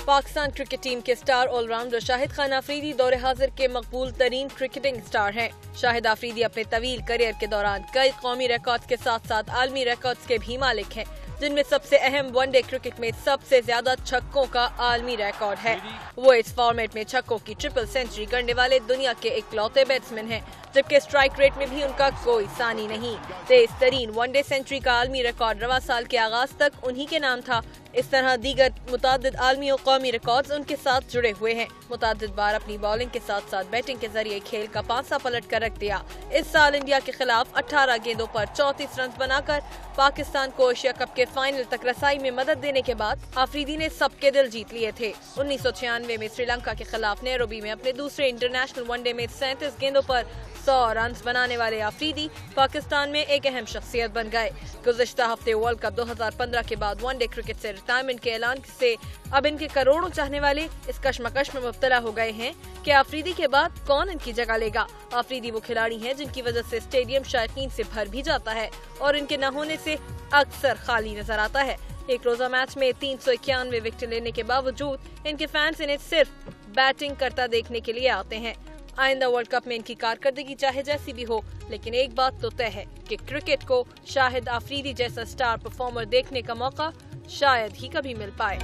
Pakistan cricket team के star allrounder Shahid Khan Afridi दौरे हाजिर के मकबूल तरीन क्रिकेटिंग स्टार हैं। शाहिद अफरीदी अपने तवील करियर के दौरान कई कौमी रिकॉर्ड्स के साथ साथ आलमी रिकॉर्ड्स के भी मालिक हैं, जिनमें सबसे अहम वनडे क्रिकेट में सबसे ज्यादा छक्कों का आलमी रिकॉर्ड है। वो इस फॉर्मेट में छक्कों की ट्रिपल सेंचुरी करने वाले दुनिया के इकलौते बैट्समैन हैं, जबकि स्ट्राइक रेट में भी उनका कोई सानी नहीं। तेज तरीन वनडे सेंचुरी का आलमी रिकॉर्ड रवा साल के आगाज तक उन्हीं के नाम था। इस तरह दीगर मुतादिद आलमी और कौमी रिकॉर्ड्स उनके साथ जुड़े हुए हैं। मुतादिद बार अपनी बॉलिंग के साथ साथ बैटिंग के जरिए खेल का पासा पलट कर रख दिया। इस साल इंडिया के खिलाफ 18 गेंदों पर 34 रन बनाकर पाकिस्तान को एशिया कप के फाइनल तक रसाई में मदद देने के बाद अफरीदी ने सबके दिल जीत लिए थे। 1996 में श्रीलंका के खिलाफ नैरोबी में अपने दूसरे इंटरनेशनल वनडे में 37 गेंदों पर 100 रन बनाने वाले अफरीदी पाकिस्तान में एक अहम शख्सियत बन गए। गुज़िश्ता हफ्ते वर्ल्ड कप 2015 के बाद वनडे क्रिकेट से रिटायरमेंट के ऐलान से अब इनके करोड़ों चाहने वाले इस कश्मकश में मुब्तला हो गए हैं कि अफरीदी के बाद कौन इनकी जगह लेगा। अफरीदी वो खिलाड़ी हैं जिनकी वजह से स्टेडियम शायकीन से भर भी जाता है और इनके न होने से अक्सर खाली नजर आता है। एक रोजा मैच में 391 विकेट लेने के बावजूद इनके फैंस इन्हें सिर्फ बैटिंग करता देखने के लिए आते हैं। आइंदा वर्ल्ड कप में इनकी कारकर्दगी चाहे जैसी भी हो, लेकिन एक बात तो तय है कि क्रिकेट को शाहिद अफरीदी जैसा स्टार परफॉर्मर देखने का मौका शायद ही कभी मिल पाए।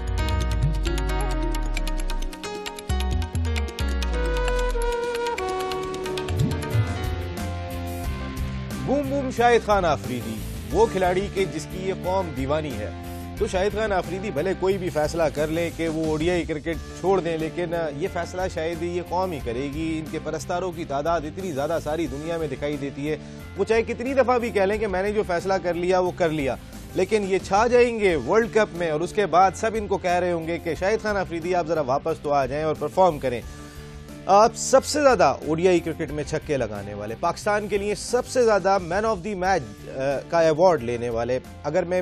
बूम बूम शाहिद खान अफरीदी, वो खिलाड़ी के जिसकी ये कौम दीवानी है। तो शाहिद खान अफरीदी भले कोई भी फैसला कर ले कि वो ओडीआई क्रिकेट छोड़ दें, लेकिन ये फैसला शायद ये कौम ही करेगी। इनके परस्तारों की तादाद इतनी ज्यादा सारी दुनिया में दिखाई देती है, वो चाहे कितनी दफा भी कह लें कि मैंने जो फैसला कर लिया वो कर लिया, लेकिन ये छा जाएंगे वर्ल्ड कप में और उसके बाद सब इनको कह रहे होंगे कि शाहिद खान अफरीदी आप जरा वापस तो आ जाएं और परफॉर्म करें। आप सबसे ज्यादा ओडीआई क्रिकेट में छक्के लगाने वाले, पाकिस्तान के लिए सबसे ज्यादा मैन ऑफ द मैच का अवार्ड लेने वाले, अगर मैं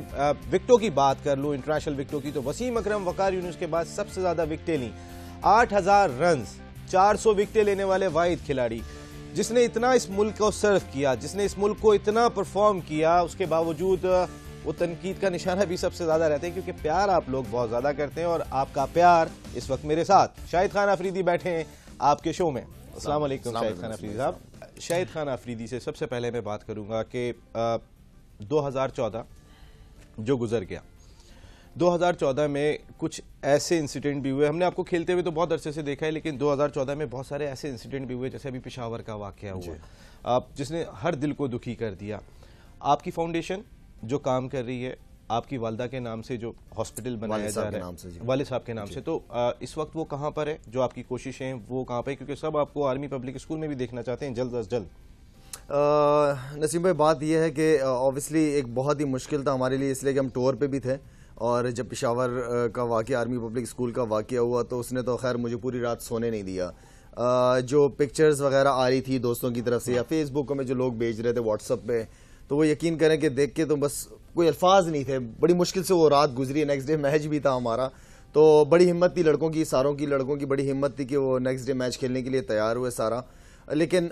विकेटों की बात कर लूं, इंटरनेशनल विकेटों की, तो वसीम अकरम वकार यूनुस के बाद सबसे ज्यादा विकेटें ली, 8000 रन, 400 विकेटें लेने वाले वाहिद खिलाड़ी, जिसने इतना इस मुल्क को सर्व किया, जिसने इस मुल्क को इतना परफॉर्म किया। उसके बावजूद वो तनकीद का निशाना भी सबसे ज्यादा रहते हैं, क्योंकि प्यार आप लोग बहुत ज्यादा करते हैं और आपका प्यार इस वक्त मेरे साथ शाहिद खान अफरीदी बैठे हैं आपके शो में। अस्सलाम वालेकुम शाहिद खान अफरीदी साहब। शाहिद खान अफरीदी से सबसे पहले मैं बात करूंगा कि 2014 जो गुजर गया, 2014 में कुछ ऐसे इंसिडेंट भी हुए, हमने आपको खेलते हुए तो बहुत अरसे से देखा है, लेकिन 2014 में बहुत सारे ऐसे इंसिडेंट भी हुए, जैसे अभी पेशावर का वाकया हुआ, जिसने हर दिल को दुखी कर दिया। आपकी फाउंडेशन जो काम कर रही है, आपकी वालदा के नाम से जो हॉस्पिटल बनाया जा रहा है, वालिद साहब के नाम से, तो इस वक्त वो कहाँ पर है? जो आपकी कोशिशें हैं वो कहाँ पर है? क्योंकि सब आपको आर्मी पब्लिक स्कूल में भी देखना चाहते हैं जल्द अज जल्द। नसीम भाई, बात यह है कि ऑब्वियसली एक बहुत ही मुश्किल था हमारे लिए, इसलिए कि हम टूर पे भी थे, और जब पेशावर का वाकया, आर्मी पब्लिक स्कूल का वाकया हुआ, तो उसने तो खैर मुझे पूरी रात सोने नहीं दिया। जो पिक्चर्स वगैरह आ रही थी दोस्तों की तरफ से या फेसबुक में जो लोग भेज रहे थे व्हाट्सएप पे, तो वो यकीन करें कि देख के तो बस कोई अल्फाज नहीं थे। बड़ी मुश्किल से वो रात गुजरी। नेक्स्ट डे मैच भी था हमारा, तो बड़ी हिम्मत थी लड़कों की, सारों की, लड़कों की बड़ी हिम्मत थी कि वो नेक्स्ट डे मैच खेलने के लिए तैयार हुए सारा। लेकिन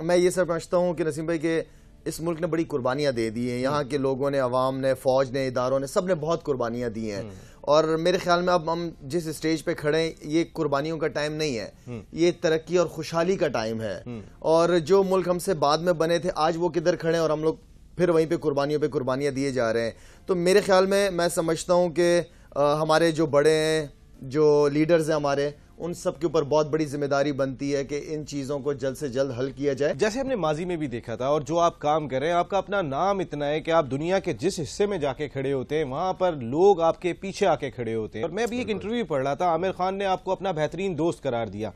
मैं ये समझता हूँ कि नसीम भाई के इस मुल्क ने बड़ी कुर्बानियां दे दी हैं। यहाँ के लोगों ने, अवाम ने, फौज ने, इदारों ने, सब ने बहुत कुर्बानियां दी हैं, और मेरे ख्याल में अब हम जिस स्टेज पे खड़े हैं, ये कुर्बानियों का टाइम नहीं है, ये तरक्की और खुशहाली का टाइम है। और जो मुल्क हमसे बाद में बने थे, आज वो किधर खड़े हैं और हम लोग फिर वहीं पे कुर्बानियां दिए जा रहे हैं। तो मेरे ख्याल में मैं समझता हूँ कि हमारे जो बड़े हैं, जो लीडर्स हैं हमारे, उन सब के ऊपर बहुत बड़ी जिम्मेदारी बनती है कि इन चीजों को जल्द से जल्द हल किया जाए। जैसे हमने माजी में भी देखा था, और जो आप काम कर रहे हैं, आपका अपना नाम इतना है कि आप दुनिया के जिस हिस्से में जाके खड़े होते हैं, वहां पर लोग आपके पीछे आके खड़े होते हैं। और मैं अभी एक इंटरव्यू पढ़ रहा था, आमिर खान ने आपको अपना बेहतरीन दोस्त करार दिया।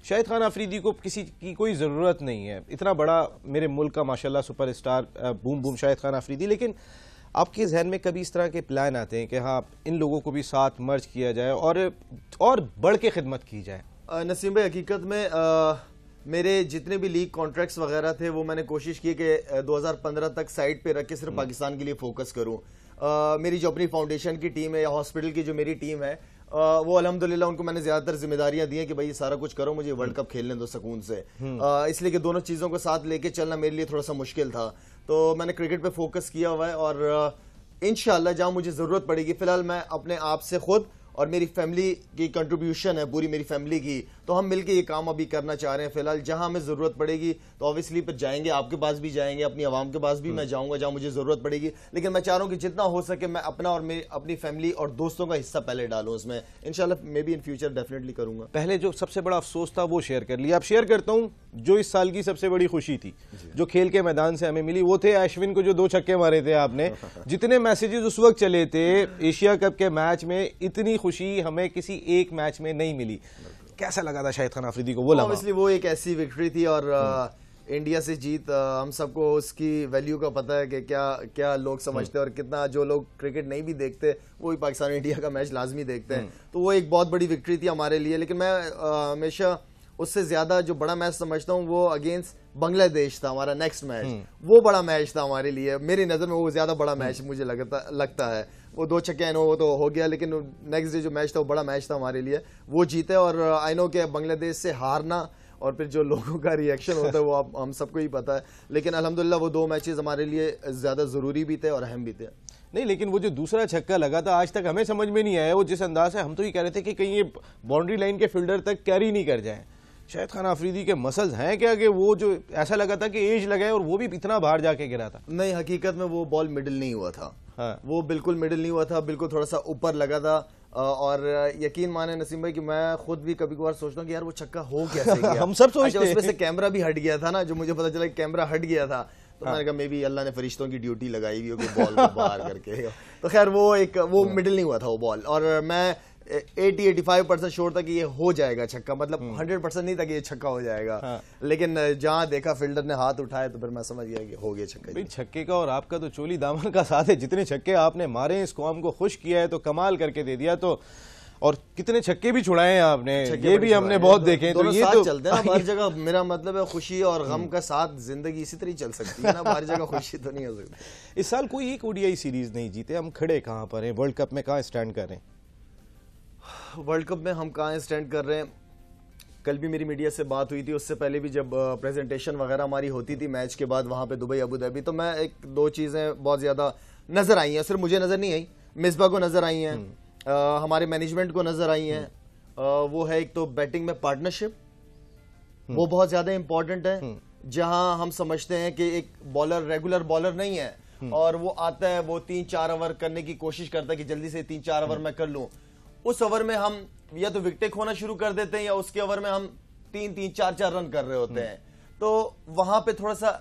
शाहिद खान अफरीदी को किसी की कोई जरूरत नहीं है, इतना बड़ा मेरे मुल्क का माशाल्लाह superstar boom boom Shahid Khan Afridi, लेकिन आपके जहन में कभी इस तरह के प्लान आते हैं कि हाँ, इन लोगों को भी साथ मर्ज किया जाए और बढ़ के खिदमत की जाए? नसीम भाई, हकीकत में मेरे जितने भी लीग कॉन्ट्रैक्ट्स वगैरह थे, वो मैंने कोशिश की कि 2015 तक साइड पे रख के सिर्फ पाकिस्तान के लिए फोकस करूं। मेरी जो अपनी फाउंडेशन की टीम है या हॉस्पिटल की जो मेरी टीम है, वो अल्हम्दुलिल्लाह उनको मैंने ज्यादातर जिम्मेदारियां दी हैं कि भाई ये सारा कुछ करो, मुझे वर्ल्ड कप खेलने दो सुकून से। इसलिए कि दोनों चीजों को साथ लेके चलना मेरे लिए थोड़ा सा मुश्किल था, तो मैंने क्रिकेट पे फोकस किया हुआ है, और इंशाअल्लाह जहां मुझे जरूरत पड़ेगी, फिलहाल मैं अपने आप से खुद और मेरी फैमिली की कंट्रीब्यूशन है, पूरी मेरी फैमिली की, तो हम मिलके ये काम अभी करना चाह रहे हैं। फिलहाल जहां हमें जरूरत पड़ेगी तो ऑब्वियसली फिर जाएंगे, आपके पास भी जाएंगे, अपनी आवाम के पास भी मैं जाऊंगा जहां मुझे जरूरत पड़ेगी। लेकिन मैं चाह रहा हूं कि जितना हो सके मैं अपना और मेरी अपनी फैमिली और दोस्तों का हिस्सा पहले डालूं उसमें। इंशाल्लाह may be in future definitely करूंगा। पहले जो सबसे बड़ा अफसोस था वो शेयर कर लिया, अब शेयर करता हूं जो इस साल की सबसे बड़ी खुशी थी जो खेल के मैदान से हमें मिली, वो थे अश्विन को जो 2 छक्के मारे थे आपने। जितने मैसेजेस उस वक्त चले थे एशिया कप के मैच में, इतनी खुशी हमें किसी एक मैच में नहीं मिली। कैसा लगा था शाहिद खान अफरीदी को वो लम्हा? ऑब्वियसली वो एक ऐसी विक्ट्री थी और इंडिया से जीत, हम सबको उसकी वैल्यू का पता है कि क्या क्या लोग समझते हैं और कितना जो लोग क्रिकेट नहीं भी देखते वो भी पाकिस्तान इंडिया का मैच लाजमी देखते हैं। तो वो एक बहुत बड़ी विक्ट्री थी हमारे लिए। लेकिन मैं हमेशा उससे ज्यादा जो बड़ा मैच समझता हूँ वो अगेंस्ट बांग्लादेश था, हमारा नेक्स्ट मैच। वो बड़ा मैच था हमारे लिए, मेरी नजर में वो ज्यादा बड़ा मैच मुझे लगता है। वो 2 छक्के वो तो हो गया, लेकिन नेक्स्ट डे जो मैच था वो बड़ा मैच था हमारे लिए, वो जीते। और आई नो कि बांग्लादेश से हारना और फिर जो लोगों का रिएक्शन होता है वो हम सबको ही पता है। लेकिन अल्हम्दुलिल्लाह वो 2 मैचेस हमारे लिए ज्यादा जरूरी भी थे और अहम भी थे। नहीं, लेकिन वो जो दूसरा छक्का लगा था आज तक हमें समझ में नहीं आया वो जिस अंदाज से, हम तो ये कह रहे थे कि कहीं ये बाउंड्री लाइन के फील्डर तक कैरी नहीं कर जाए। शाहिद खान अफरीदी के मसल्स हैं क्या कि वो जो ऐसा लगा था कि एज लगाए और वो भी इतना बाहर जाके गिरा था? नहीं, हकीकत में वो बॉल मिडिल नहीं हुआ था। हाँ। वो बिल्कुल मिडिल नहीं हुआ था, बिल्कुल थोड़ा सा ऊपर लगा था। और यकीन माने नसीम भाई कि मैं खुद भी कभी कभार सोचता हूँ कि यार वो छक्का हो कैसे गया। हम सब सोचते हैं। उसमें से कैमरा भी हट गया था ना, जो मुझे पता चला कैमरा हट गया था, तो मैंने कहा मे बी अल्लाह ने फरिश्तों की ड्यूटी लगाई हुई होगी बॉल को बाहर करके। तो खैर वो मिडिल नहीं हुआ था वो बॉल, और मैं 80-85% श्योर था कि ये हो जाएगा छक्का, मतलब 100% नहीं था कि ये छक्का हो जाएगा। हाँ। लेकिन जहां देखा फील्डर ने हाथ उठाया तो फिर मैं समझ गया कि हो गया छक्का। भाई छक्के का और आपका तो चोली दामन का साथ है, जितने छक्के आपने मारे इस कौम को खुश किया है तो कमाल करके दे दिया। तो और कितने छक्के भी छुड़ाए हैं आपने, ये भी हमने बहुत देखे। तो ये तो चलते हैं ना हर जगह। मेरा मतलब है खुशी और गम का साथ जिंदगी इसी तरह चल सकती है ना, हर जगह खुशी तो नहीं हो सकती। इस साल कोई एक ओडीआई सीरीज नहीं जीते, हम खड़े कहां पर हैं? वर्ल्ड कप में कहां स्टैंड कर रहे हैं? वर्ल्ड कप में हम कहाँ स्टैंड कर रहे हैं? कल भी मेरी मीडिया से बात हुई थी, उससे पहले भी जब प्रेजेंटेशन वगैरह हमारी होती थी मैच के बाद वहां पे दुबई अबू धाबी, तो मैं 1-2 चीजें बहुत ज्यादा नजर आई हैं। सिर्फ मुझे नजर नहीं आई, मिसबा को नजर आई हैं, हमारे मैनेजमेंट को नजर आई हैं। वो है एक तो बैटिंग में पार्टनरशिप, वो बहुत ज्यादा इंपॉर्टेंट है। जहां हम समझते हैं कि एक बॉलर रेगुलर बॉलर नहीं है और वो आता है, वो 3-4 ओवर करने की कोशिश करता है कि जल्दी से 3-4 ओवर मैं कर लूं। उस ओवर में हम या तो विकेटें खोना शुरू कर देते हैं या उसके ओवर में हम 3-3, 4-4 रन कर रहे होते हैं। तो वहां पे थोड़ा सा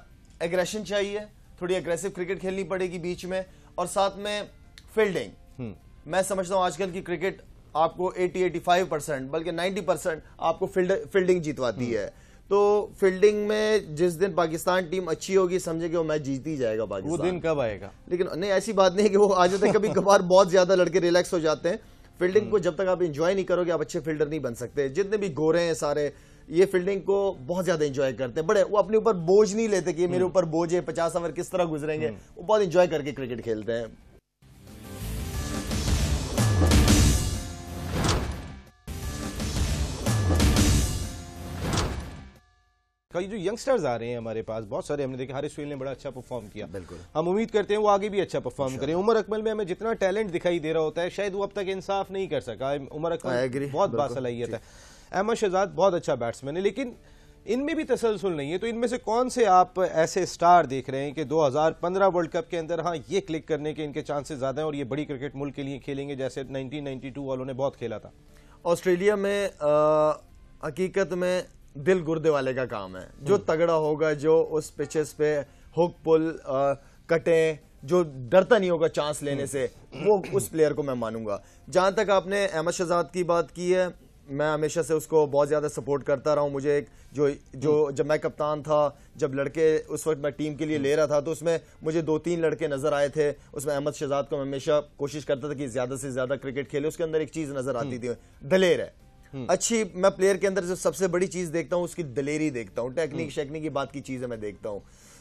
एग्रेशन चाहिए, थोड़ी एग्रेसिव क्रिकेट खेलनी पड़ेगी बीच में, और साथ में फील्डिंग। मैं समझता हूं आजकल की क्रिकेट आपको 80-85% बल्कि 90% आपको फील्डिंग जीतवाती है। तो फील्डिंग में जिस दिन पाकिस्तान टीम अच्छी होगी समझे कि वो मैच जीत ही जाएगा पाकिस्तान। वो दिन कब आएगा? लेकिन नहीं, ऐसी बात नहीं है कि वो आ जाते, कभी कभार बहुत ज्यादा लड़के रिलैक्स हो जाते हैं। फील्डिंग को जब तक आप एंजॉय नहीं करोगे आप अच्छे फील्डर नहीं बन सकते। जितने भी गोरे हैं सारे ये फील्डिंग को बहुत ज्यादा एंजॉय करते हैं, बड़े वो अपने ऊपर बोझ नहीं लेते कि मेरे ऊपर बोझ है 50 ओवर किस तरह गुजरेंगे। वो बहुत एंजॉय करके क्रिकेट खेलते हैं। कई जो यंगस्टर्स आ रहे हैं हमारे पास बहुत सारे, हमने देखा हारिस सुहेल ने बड़ा अच्छा परफॉर्म किया, बिल्कुल हम उम्मीद करते हैं वो आगे भी अच्छा परफॉर्म करें। उमर अकमल में हमें जितना टैलेंट दिखाई दे रहा होता है शायद वो अब तक इंसाफ नहीं कर सका। उमर अकमल बहुत बासलाहियत है, अहमद शहजाद बहुत अच्छा बैट्समैन है, लेकिन इनमें भी तसलसल नहीं है। तो इनमें से कौन से आप ऐसे स्टार देख रहे हैं कि 2015 वर्ल्ड कप के अंदर हाँ ये क्लिक करने के इनके चांसेस ज्यादा हैं और ये बड़ी क्रिकेट मुल्क के लिए खेलेंगे जैसे 1992 वालों ने बहुत खेला था? ऑस्ट्रेलिया में हकीकत में दिल गुर्दे वाले का काम है, जो तगड़ा होगा, जो उस पिचेस पे हुक पुल कटे, जो डरता नहीं होगा चांस लेने से, वो उस प्लेयर को मैं मानूंगा। जहां तक आपने अहमद शहजाद की बात की है, मैं हमेशा से उसको बहुत ज्यादा सपोर्ट करता रहा हूं। मुझे एक जो जब मैं कप्तान था, जब लड़के उस वक्त मैं टीम के लिए ले रहा था, तो उसमें मुझे 2-3 लड़के नजर आए थे। उसमें अहमद शहजाद को मैं हमेशा कोशिश करता था कि ज्यादा से ज्यादा क्रिकेट खेले। उसके अंदर एक चीज नजर आती थी, दलेर है अच्छी। मैं प्लेयर के अंदर जो सबसे बड़ी चीज देखता हूं उसकी दलेरी देखता हूं। टेक्निक शेक्निक की बात की चीज है मैं देखता हूं।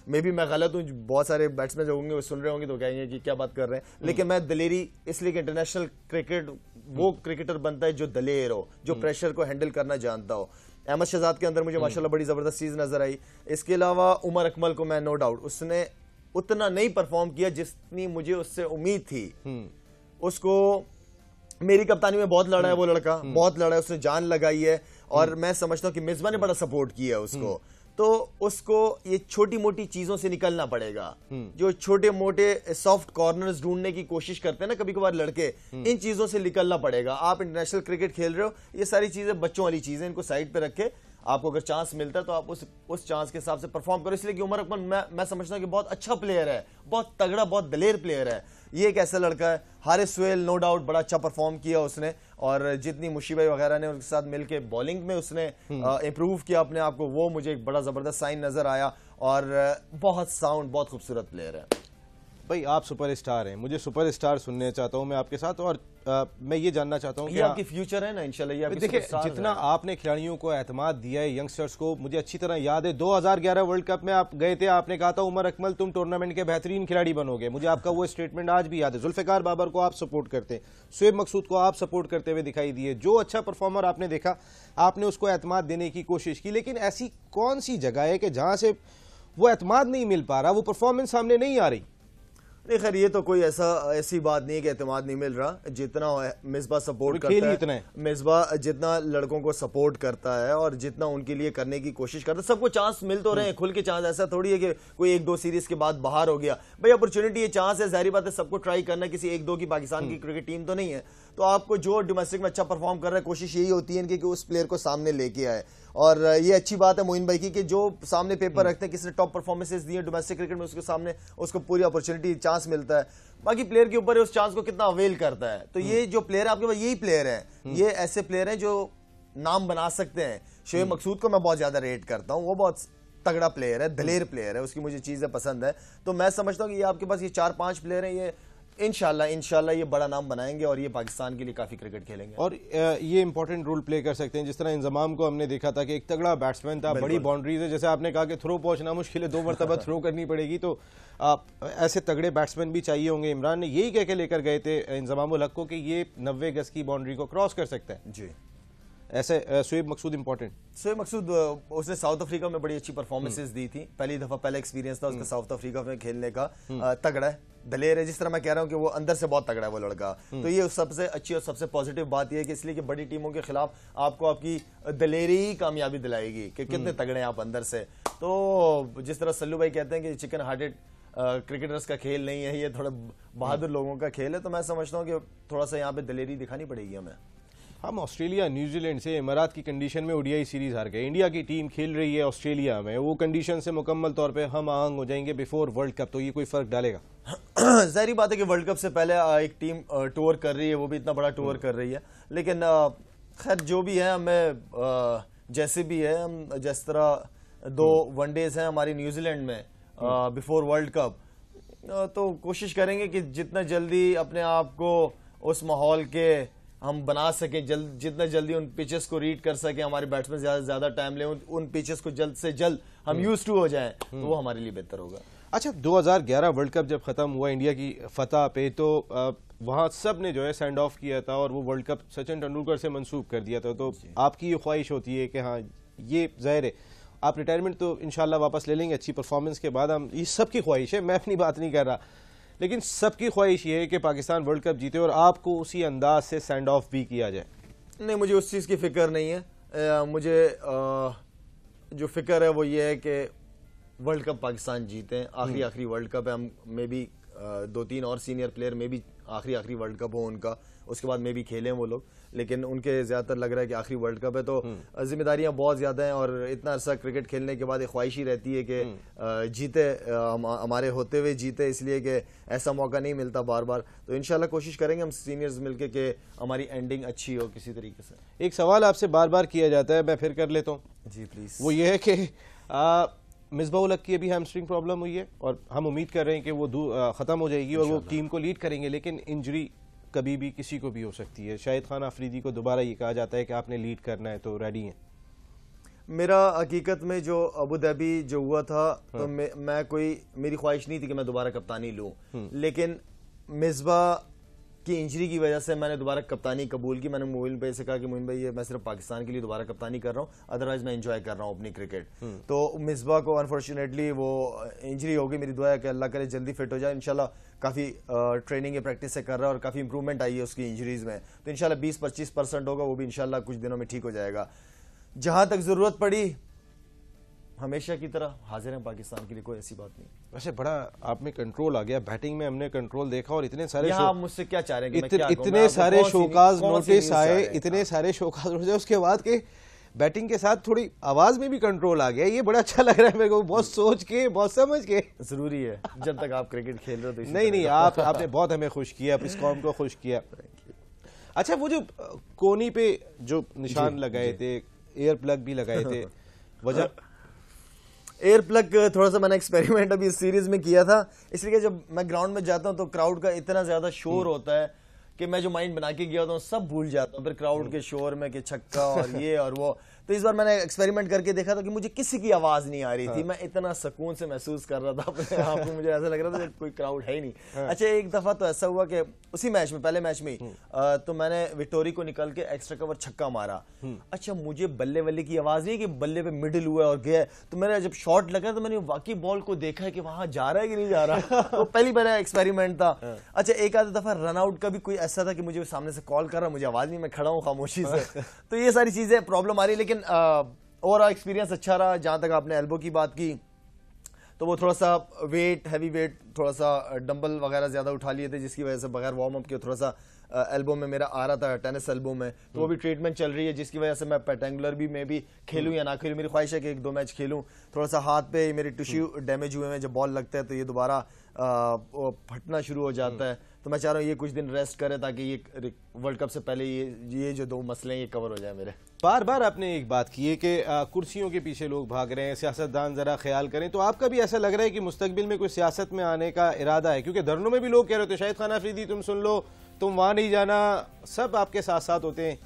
मे बी मैं गलत हूं, बहुत सारे बैट्समैन जो होंगे वो सुन रहे होंगे तो कहेंगे कि क्या बात कर रहे हैं, लेकिन मैं दलेरी इसलिए कि इंटरनेशनल क्रिकेट वो क्रिकेटर बनता है जो दलेर हो, जो प्रेशर को हैंडल करना जानता हो। अहमद शहजाद के अंदर मुझे माशाल्लाह बड़ी जबरदस्त चीज नजर आई। इसके अलावा उमर अकमल को मैं नो डाउट उसने उतना नहीं परफॉर्म किया जितनी मुझे उससे उम्मीद थी। उसको मेरी कप्तानी में बहुत लड़ा है वो लड़का, बहुत लड़ा है, उसने जान लगाई है और मैं समझता हूं कि मिसबा ने बड़ा सपोर्ट किया है उसको। तो उसको ये छोटी मोटी चीजों से निकलना पड़ेगा, जो छोटे मोटे सॉफ्ट कॉर्नर्स ढूंढने की कोशिश करते हैं ना कभी कभार लड़के, इन चीजों से निकलना पड़ेगा। आप इंटरनेशनल क्रिकेट खेल रहे हो, ये सारी चीजें बच्चों वाली चीजें, इनको साइड पे रखे, आपको अगर चांस मिलता है तो आप उस चांस के हिसाब से परफॉर्म करो। इसलिए कि उमर अकमल मैं समझता हूं कि बहुत अच्छा प्लेयर है, बहुत तगड़ा, बहुत दलेर प्लेयर है। ये एक ऐसा लड़का है। हारिस सुहेल नो डाउट बड़ा अच्छा परफॉर्म किया उसने, और जितनी मुशीबाई वगैरह ने उनके साथ मिलकर बॉलिंग में उसने इंप्रूव किया अपने आप को, वो मुझे एक बड़ा जबरदस्त साइन नजर आया। और बहुत साउंड, बहुत खूबसूरत प्लेयर है। भाई आप सुपरस्टार हैं, मुझे सुपरस्टार सुनने चाहता हूं मैं आपके साथ, और मैं ये जानना चाहता हूं कि आपकी फ्यूचर है ना इंशाल्लाह। ये आपकी देखिए जितना आपने खिलाड़ियों को एतमाद दिया है, यंगस्टर्स को, मुझे अच्छी तरह याद है 2011 वर्ल्ड कप में आप गए थे, आपने कहा था उमर अकमल तुम टूर्नामेंट के बेहतरीन खिलाड़ी बनोगे। मुझे आपका वो स्टेटमेंट आज भी याद है। जुल्फिकार बाबर को आप सपोर्ट करते, शुएब मकसूद को आप सपोर्ट करते हुए दिखाई दिए। जो अच्छा परफॉर्मर आपने देखा आपने उसको एतमाद देने की कोशिश की, लेकिन ऐसी कौन सी जगह है कि जहां से वो एतमाद नहीं मिल पा रहा, वो परफॉर्मेंस सामने नहीं आ रही? नहीं खैर, ये तो कोई ऐसी बात नहीं है कि एतमाद नहीं मिल रहा। जितना मिसबा सपोर्ट करता है, मिसबा जितना लड़कों को सपोर्ट करता है और जितना उनके लिए करने की कोशिश करता है, सबको चांस मिल तो रहे हैं खुल के चांस। ऐसा थोड़ी है कि कोई 1-2 सीरीज के बाद बाहर हो गया। भाई अपॉर्चुनिटी है, चांस है, जाहिर बात है सबको ट्राई करना। किसी 1-2 की पाकिस्तान की क्रिकेट टीम तो नहीं है, तो आपको जो डोमेस्टिक में अच्छा परफॉर्म कर रहा है, कोशिश यही होती है कि उस प्लेयर को सामने लेके आए। और ये अच्छी बात है मोइन भाई की कि जो सामने पेपर रखते हैं, किसी ने टॉप परफॉर्मेंसेस दी है डोमेस्टिक क्रिकेट में, उसके सामने उसको पूरी अपॉर्चुनिटी चांस मिलता है। बाकी प्लेयर के ऊपर उस चांस को कितना अवेल करता है। तो ये जो प्लेयर है आपके पास, यही प्लेयर है, ये ऐसे प्लेयर हैं जो नाम बना सकते हैं। शुएब मकसूद को मैं बहुत ज्यादा रेट करता हूँ, वो बहुत तगड़ा प्लेयर है, दलेर प्लेयर है, उसकी मुझे चीजें पसंद है। तो मैं समझता हूँ कि ये आपके पास ये 4-5 प्लेयर हैं, ये इंशाल्लाह ये बड़ा नाम बनाएंगे और ये पाकिस्तान के लिए काफी क्रिकेट खेलेंगे और ये इंपॉर्टेंट रोल प्ले कर सकते हैं। जिस तरह इंजमाम को हमने देखा था कि एक तगड़ा बैट्समैन था, बड़ी बाउंड्रीज है, जैसे आपने कहा कि थ्रो पहुंचना मुश्किल है, 2 मरतबा थ्रो करनी पड़ेगी, तो ऐसे तगड़े बैट्समैन भी चाहिए होंगे। इमरान ने यही कह के लेकर गए थे इंजमामुल हक को कि ये 90 गज की बाउंड्री को क्रॉस कर सकता है जी। ऐसे शुएब मकसूद इंपॉर्टेंट, शुएब मकसूद उसने साउथ अफ्रीका में बड़ी अच्छी परफॉर्मेंसेस दी थी, पहली दफा पहला एक्सपीरियंस था उसका साउथ अफ्रीका में खेलने का। तगड़ा है, दलेर है, जिस तरह मैं कह रहा हूं कि वो अंदर से बहुत तगड़ा है वो लड़का। तो ये सबसे अच्छी और सबसे पॉजिटिव बात ये है कि इसलिए कि बड़ी टीमों के खिलाफ आपको आपकी दलेरी ही कामयाबी दिलाएगी कि कितने तगड़े हैं आप अंदर से। तो जिस तरह सल्लू भाई कहते हैं कि चिकन हार्टेड क्रिकेटर्स का खेल नहीं है, ये थोड़ा बहादुर लोगों का खेल है। तो मैं समझता हूँ कि थोड़ा सा यहाँ पे दलेरी दिखानी पड़ेगी हमें। हम ऑस्ट्रेलिया, न्यूजीलैंड से इमारात की कंडीशन में ओडीआई सीरीज हार गए। इंडिया की टीम खेल रही है ऑस्ट्रेलिया में, वो कंडीशन से मुकम्मल तौर पे हम आहंग हो जाएंगे बिफोर वर्ल्ड कप, तो ये कोई फर्क डालेगा? जाहिर बात है कि वर्ल्ड कप से पहले एक टीम टूर कर रही है, वो भी इतना बड़ा टूर कर रही है। लेकिन खैर जो भी है, हमें जैसे भी है, हम जिस तरह 2 वनडेज हैं हमारी न्यूजीलैंड में बिफोर वर्ल्ड कप, तो कोशिश करेंगे कि जितना जल्दी अपने आप को उस माहौल के हम बना सकें, जितना जल्दी उन पिचेस को रीड कर सकें, हमारे बैट्समैन ज्यादा से ज्यादा टाइम लें, उन पिचेस को जल्द से जल्द हम यूज टू हो जाएं, तो वो हमारे लिए बेहतर होगा। अच्छा, 2011 वर्ल्ड कप जब खत्म हुआ इंडिया की फतह पे, तो वहां सब ने जो है सेंड ऑफ किया था और वो वर्ल्ड कप सचिन तेंदुलकर से मंसूब कर दिया था। तो आपकी ये ख्वाहिश होती है कि हाँ, ये जाहिर है आप रिटायरमेंट तो इंशाल्लाह वापस ले लेंगे अच्छी परफॉर्मेंस के बाद, हम ये सबकी ख्वाहिश है, मैं अपनी बात नहीं कर रहा, लेकिन सबकी ख्वाहिश ये है कि पाकिस्तान वर्ल्ड कप जीते और आपको उसी अंदाज से सेंड ऑफ भी किया जाए। नहीं, मुझे उस चीज़ की फिक्र नहीं है। मुझे जो फिक्र है वो ये है कि वर्ल्ड कप पाकिस्तान जीते। आखिरी वर्ल्ड कप है, हम में भी 2-3 और सीनियर प्लेयर में भी आखिरी वर्ल्ड कप हो उनका, उसके बाद में भी खेलें वो लोग, लेकिन उनके ज्यादातर लग रहा है कि आखिरी वर्ल्ड कप है, तो जिम्मेदारियां बहुत ज्यादा हैं और इतना अरसा क्रिकेट खेलने के बाद एक ख्वाहिश ही रहती है कि जीते, हमारे होते हुए जीते, इसलिए कि ऐसा मौका नहीं मिलता बार बार। तो इंशाल्लाह कोशिश करेंगे हम सीनियर्स मिलके कि हमारी एंडिंग अच्छी हो किसी तरीके से। एक सवाल आपसे बार बार किया जाता है, मैं फिर कर लेता हूँ जी प्लीज। वो ये है कि मिसबाह-उल हक की अभी हैमस्ट्रिंग प्रॉब्लम हुई है और हम उम्मीद कर रहे हैं कि वो खत्म हो जाएगी और वो टीम को लीड करेंगे, लेकिन इंजरी कभी भी किसी को भी हो सकती है। शाहिद खान आफरीदी को दोबारा ये कहा जाता है कि आपने लीड करना है, तो रेडी हैं? मेरा हकीकत में जो अबू धाबी जो हुआ था, तो मैं कोई मेरी ख्वाहिश नहीं थी कि मैं दोबारा कप्तानी लूं, लेकिन मिसबाह की इंजरी की वजह से मैंने दोबारा कप्तानी कबूल की। मैंने मोइन भाई से कहा कि मोइन भाई ये मैं सिर्फ पाकिस्तान के लिए दोबारा कप्तानी कर रहा हूँ, अदरवाइज मैं एंजॉय कर रहा हूँ अपनी क्रिकेट। तो मिसबा को अनफॉर्चुनेटली वो इंजरी हो गई। मेरी दुआ है कि अल्लाह करे जल्दी फिट हो जाए। इंशाल्लाह काफ़ी ट्रेनिंग या प्रैक्टिस से कर रहा है और काफ़ी इंप्रूवमेंट आई है उसकी इंजरीज में। तो इंशाल्लाह 20-25% होगा, वो भी इंशाल्लाह कुछ दिनों में ठीक हो जाएगा। जहां तक जरूरत पड़ी हमेशा की तरह हाजिर हैं पाकिस्तान के लिए, कोई ऐसी बात नहीं। वैसे बड़ा आप में कंट्रोल आ गया, बैटिंग में हमने कंट्रोल देखा और इतने सारे आप मुझसे क्या चाह रहे हैं कि इतने सारे शोकाज नोटिस आए, इतने सारे शोकाज नोटिस, उसके बाद के बैटिंग के साथ थोड़ी आवाज में भी कंट्रोल आ गया। ये बड़ा अच्छा लग रहा है मेरे को, बहुत सोच के, बहुत समझ के। जरूरी है जब तक आप क्रिकेट खेल रहे हो तो नहीं आपने बहुत हमें खुश किया, इस कौम को खुश किया। अच्छा, वो जो कोनी पे जो निशान लगाए थे, एयर प्लग भी लगाए थे, वजह? एयर प्लग थोड़ा सा मैंने एक्सपेरिमेंट अभी इस सीरीज में किया था, इसलिए कि जब मैं ग्राउंड में जाता हूं तो क्राउड का इतना ज्यादा शोर होता है कि मैं जो माइंड बना के गया होता हूँ सब भूल जाता हूँ फिर क्राउड के शोर में कि छक्का और ये और वो। तो इस बार मैंने एक्सपेरिमेंट करके देखा था कि मुझे किसी की आवाज नहीं आ रही थी। मैं इतना सुकून से महसूस कर रहा था अपने आप को, मुझे ऐसा लग रहा था कि कोई क्राउड है ही नहीं। अच्छा, एक दफा तो ऐसा हुआ कि उसी मैच में, पहले मैच में ही तो मैंने विक्टोरी को निकल के एक्स्ट्रा कवर छक्का मारा। अच्छा, मुझे बल्ले बल्ले की आवाज नहीं कि बल्ले पे मिडिल हुआ और गया, तो मेरा जब शॉट लगा तो मैंने वाकई बॉल को देखा है कि वहां जा रहा है कि नहीं जा रहा। तो पहली बार एक्सपेरिमेंट था। अच्छा, एक आधा दफा रन आउट का भी कोई ऐसा था कि मुझे सामने से कॉल कर रहा, मुझे आवाज नहीं, मैं खड़ा हूँ खामोशी से। तो ये सारी चीजें प्रॉब्लम आ रही, लेकिन ओवरऑल एक्सपीरियंस अच्छा रहा। जहां तक आपने एल्बो की बात की तो वो थोड़ा सा हैवी वेट, थोड़ा सा डंबल वगैरह ज्यादा उठा लिए थे, जिसकी वजह से बगैर वार्म अप के थोड़ा सा एल्बो में मेरा आ रहा था, टेनिस एल्बो में। तो वो भी ट्रीटमेंट चल रही है, जिसकी वजह से मैं पेटेंगुलर भी में भी खेलूं या ना खेलूं। मेरी ख्वाहिश है कि 1-2 मैच खेलूं। थोड़ा सा हाथ पे मेरे टिश्यू डैमेज हुए हैं, जब बॉल लगता है तो ये दोबारा फटना शुरू हो जाता है। तो मैं चाह रहा हूँ ये कुछ दिन रेस्ट करे ताकि ये वर्ल्ड कप से पहले ये जो 2 मसले हैं ये कवर हो जाए मेरे। बार बार आपने एक बात की है कि कुर्सियों के पीछे लोग भाग रहे हैं, सियासतदान जरा ख्याल करें। तो आपका भी ऐसा लग रहा है कि मुस्तकबिल में कोई सियासत में आने का इरादा है? क्योंकि धरनों में भी लोग कह रहे थे शाहिद खान अफरीदी तुम सुन लो, तुम वहां नहीं जाना, सब आपके साथ साथ होते हैं।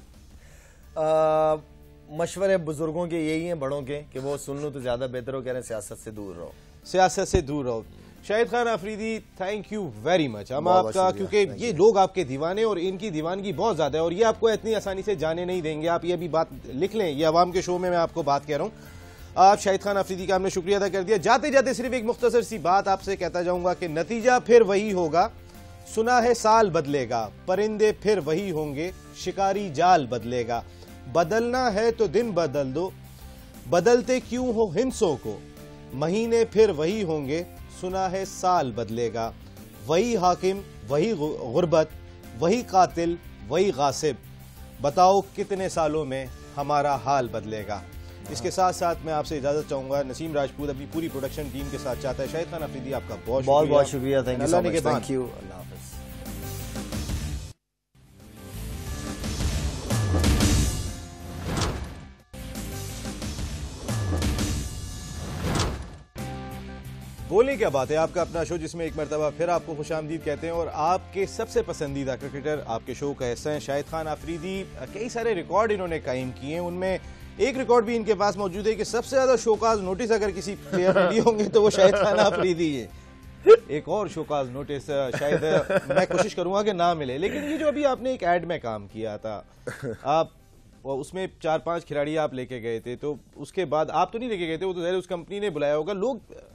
मशवरे बुजुर्गों के यही हैं, बड़ों के, कि वो सुन लो तो ज्यादा बेहतर हो। कह रहे हैं सियासत से दूर रहो, सियासत से दूर रहो। Shahid Khan Afridi, thank you very much हम आपका, क्योंकि ये लोग आपके दीवाने और इनकी दीवानगी बहुत ज्यादा है और ये आपको इतनी आसानी से जाने नहीं देंगे। आप ये भी बात लिख लें, ये अवाम के शो में मैं आपको बात कह रहा हूँ। आप शाहिद खान अफरीदी का हमने शुक्रिया अदा कर दिया। जाते जाते सिर्फ एक मुख्तसर सी बात आपसे कहता जाऊंगा कि नतीजा फिर वही होगा। सुना है साल बदलेगा, परिंदे फिर वही होंगे, शिकारी जाल बदलेगा। बदलना है तो दिन बदल दो, बदलते क्यों हो हिंसों को, महीने फिर वही होंगे, सुना है साल बदलेगा। वही हाकिम, वही गुर्बत, वही कातिल, वही गासिब, बताओ कितने सालों में हमारा हाल बदलेगा। इसके साथ साथ मैं आपसे इजाजत चाहूंगा। नसीम राजपूत अपनी पूरी प्रोडक्शन टीम के साथ चाहता है। शाहिद खान अफरीदी आपका बहुत बहुत शुक्रिया। Thank you so much. Thank you. अल्लाह हाफ़िज़। बोले क्या बात है, आपका अपना शो जिसमें एक मरतबा फिर आपको खुशामदीद कहते हैं और आपके सबसे पसंदीदा क्रिकेटर आपके शो का हिस्सा है शाहिद खान अफरीदी। कई सारे रिकॉर्ड इन्होंने कायम किए हैं, उनमें एक रिकॉर्ड भी इनके पास मौजूद है कि सबसे ज्यादा शोकाज नोटिस अगर किसी प्लेयर ने लिए होंगे तो वो शाहिद खान अफरीदी है। एक और शोकाज नोटिस शायद मैं कोशिश करूंगा कि ना मिले, लेकिन ये जो अभी आपने एक एड में काम किया था, आप उसमें 4-5 खिलाड़ी आप लेके गए थे, तो उसके बाद आप तो नहीं लेके गए थे, वो तो उस कंपनी ने बुलाया होगा। लोग